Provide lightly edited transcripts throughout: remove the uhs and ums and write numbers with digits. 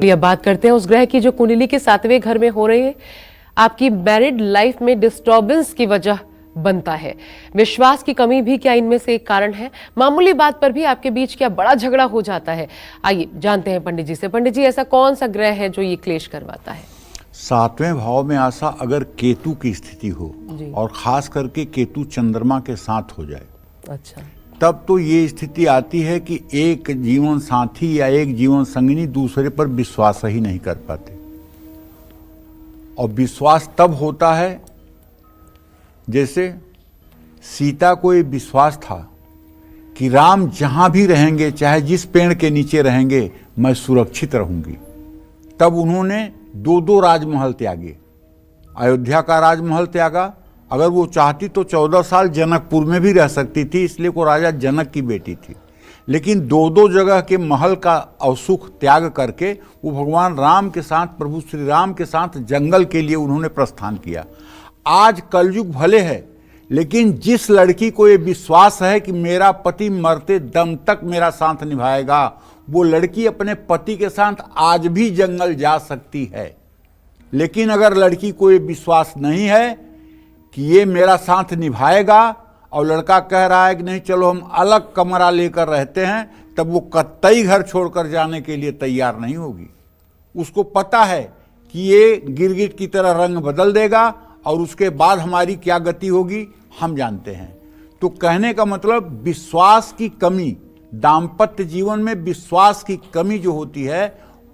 अब बात करते हैं उस ग्रह की जो कुंडली के 7वें घर में हो रही है, आपकी मैरिड लाइफ में डिस्टर्बेंस की वजह बनता है। विश्वास की कमी भी क्या इनमें से एक कारण है? मामूली बात पर भी आपके बीच क्या बड़ा झगड़ा हो जाता है? आइए जानते हैं पंडित जी से। पंडित जी, ऐसा कौन सा ग्रह है जो ये क्लेश करवाता है? 7वें भाव में आशा अगर केतु की स्थिति हो और खास करके केतु चंद्रमा के साथ हो जाए, अच्छा, तब तो ये स्थिति आती है कि एक जीवन साथी या एक जीवन संगिनी दूसरे पर विश्वास ही नहीं कर पाते। और विश्वास तब होता है जैसे सीता को ये विश्वास था कि राम जहां भी रहेंगे, चाहे जिस पेड़ के नीचे रहेंगे, मैं सुरक्षित रहूंगी। तब उन्होंने दो राजमहल त्यागे। अयोध्या का राजमहल त्यागा। अगर वो चाहती तो 14 साल जनकपुर में भी रह सकती थी, इसलिए वो राजा जनक की बेटी थी। लेकिन दो जगह के महल का अवसुख त्याग करके वो भगवान राम के साथ, प्रभु श्री राम के साथ जंगल के लिए उन्होंने प्रस्थान किया। आज कलयुग भले है, लेकिन जिस लड़की को ये विश्वास है कि मेरा पति मरते दम तक मेरा साथ निभाएगा, वो लड़की अपने पति के साथ आज भी जंगल जा सकती है। लेकिन अगर लड़की को ये विश्वास नहीं है कि ये मेरा साथ निभाएगा और लड़का कह रहा है कि नहीं चलो हम अलग कमरा लेकर रहते हैं, तब वो कतई घर छोड़कर जाने के लिए तैयार नहीं होगी। उसको पता है कि ये गिरगिट की तरह रंग बदल देगा और उसके बाद हमारी क्या गति होगी हम जानते हैं। तो कहने का मतलब विश्वास की कमी, दाम्पत्य जीवन में विश्वास की कमी जो होती है,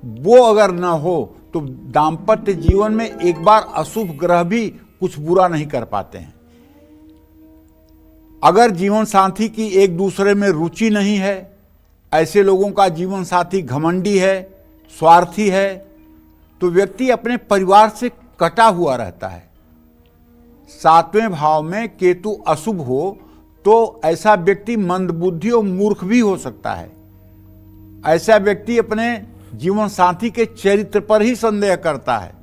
वो अगर न हो तो दाम्पत्य जीवन में एक बार अशुभ ग्रह भी कुछ बुरा नहीं कर पाते हैं। अगर जीवन साथी की एक दूसरे में रुचि नहीं है, ऐसे लोगों का जीवन साथी घमंडी है, स्वार्थी है, तो व्यक्ति अपने परिवार से कटा हुआ रहता है। 7वें भाव में केतु अशुभ हो तो ऐसा व्यक्ति मंदबुद्धि और मूर्ख भी हो सकता है। ऐसा व्यक्ति अपने जीवन साथी के चरित्र पर ही संदेह करता है।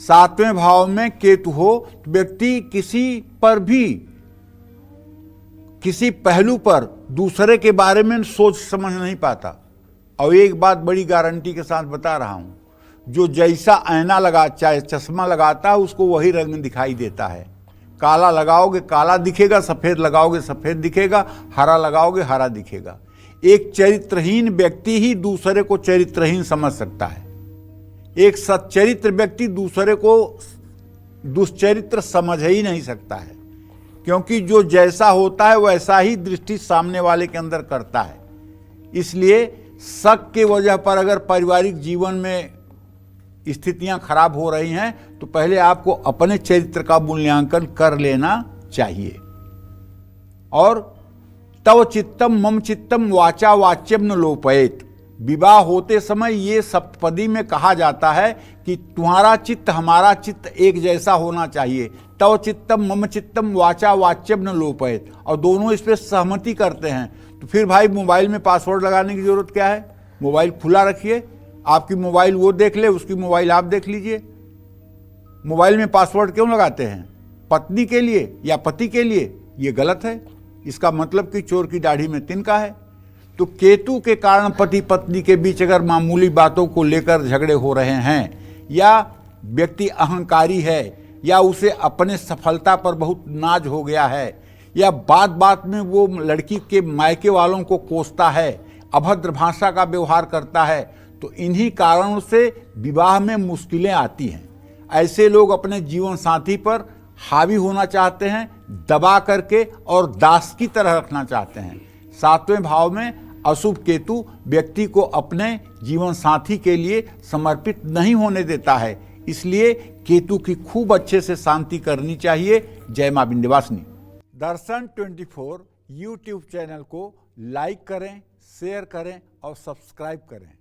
7वें भाव में केतु हो तो व्यक्ति किसी पर भी, किसी पहलू पर दूसरे के बारे में सोच समझ नहीं पाता। और एक बात बड़ी गारंटी के साथ बता रहा हूं, जो जैसा आईना लगा, चाहे चश्मा लगाता है, उसको वही रंग दिखाई देता है। काला लगाओगे काला दिखेगा, सफेद लगाओगे सफेद दिखेगा, हरा लगाओगे हरा दिखेगा। एक चरित्रहीन व्यक्ति ही दूसरे को चरित्रहीन समझ सकता है। एक सच्चरित्र व्यक्ति दूसरे को दुष्चरित्र समझ ही नहीं सकता है, क्योंकि जो जैसा होता है वैसा ही दृष्टि सामने वाले के अंदर करता है। इसलिए शक के वजह पर अगर पारिवारिक जीवन में स्थितियां खराब हो रही हैं, तो पहले आपको अपने चरित्र का मूल्यांकन कर लेना चाहिए। और तव चित्तम मम चित्तम वाचा वाच्यम न लोपयेत। विवाह होते समय ये सप्तपदी में कहा जाता है कि तुम्हारा चित्त हमारा चित्त एक जैसा होना चाहिए। तव चित्तम मम चित्तम वाचा वाच्यम न लोपयेत। और दोनों इस पर सहमति करते हैं। तो फिर भाई मोबाइल में पासवर्ड लगाने की जरूरत क्या है? मोबाइल खुला रखिए, आपकी मोबाइल वो देख ले, उसकी मोबाइल आप देख लीजिए। मोबाइल में पासवर्ड क्यों लगाते हैं? पत्नी के लिए या पति के लिए? ये गलत है। इसका मतलब कि चोर की दाढ़ी में तिनका है। तो केतु के कारण पति पत्नी के बीच अगर मामूली बातों को लेकर झगड़े हो रहे हैं, या व्यक्ति अहंकारी है, या उसे अपने सफलता पर बहुत नाज हो गया है, या बात बात में वो लड़की के मायके वालों को कोसता है, अभद्र भाषा का व्यवहार करता है, तो इन्हीं कारणों से विवाह में मुश्किलें आती हैं। ऐसे लोग अपने जीवन साथी पर हावी होना चाहते हैं, दबा करके और दास की तरह रखना चाहते हैं। 7वें भाव में अशुभ केतु व्यक्ति को अपने जीवन साथी के लिए समर्पित नहीं होने देता है। इसलिए केतु की खूब अच्छे से शांति करनी चाहिए। जय मां विंध्यवासिनी। दर्शन 24 यूट्यूब चैनल को लाइक करें, शेयर करें और सब्सक्राइब करें।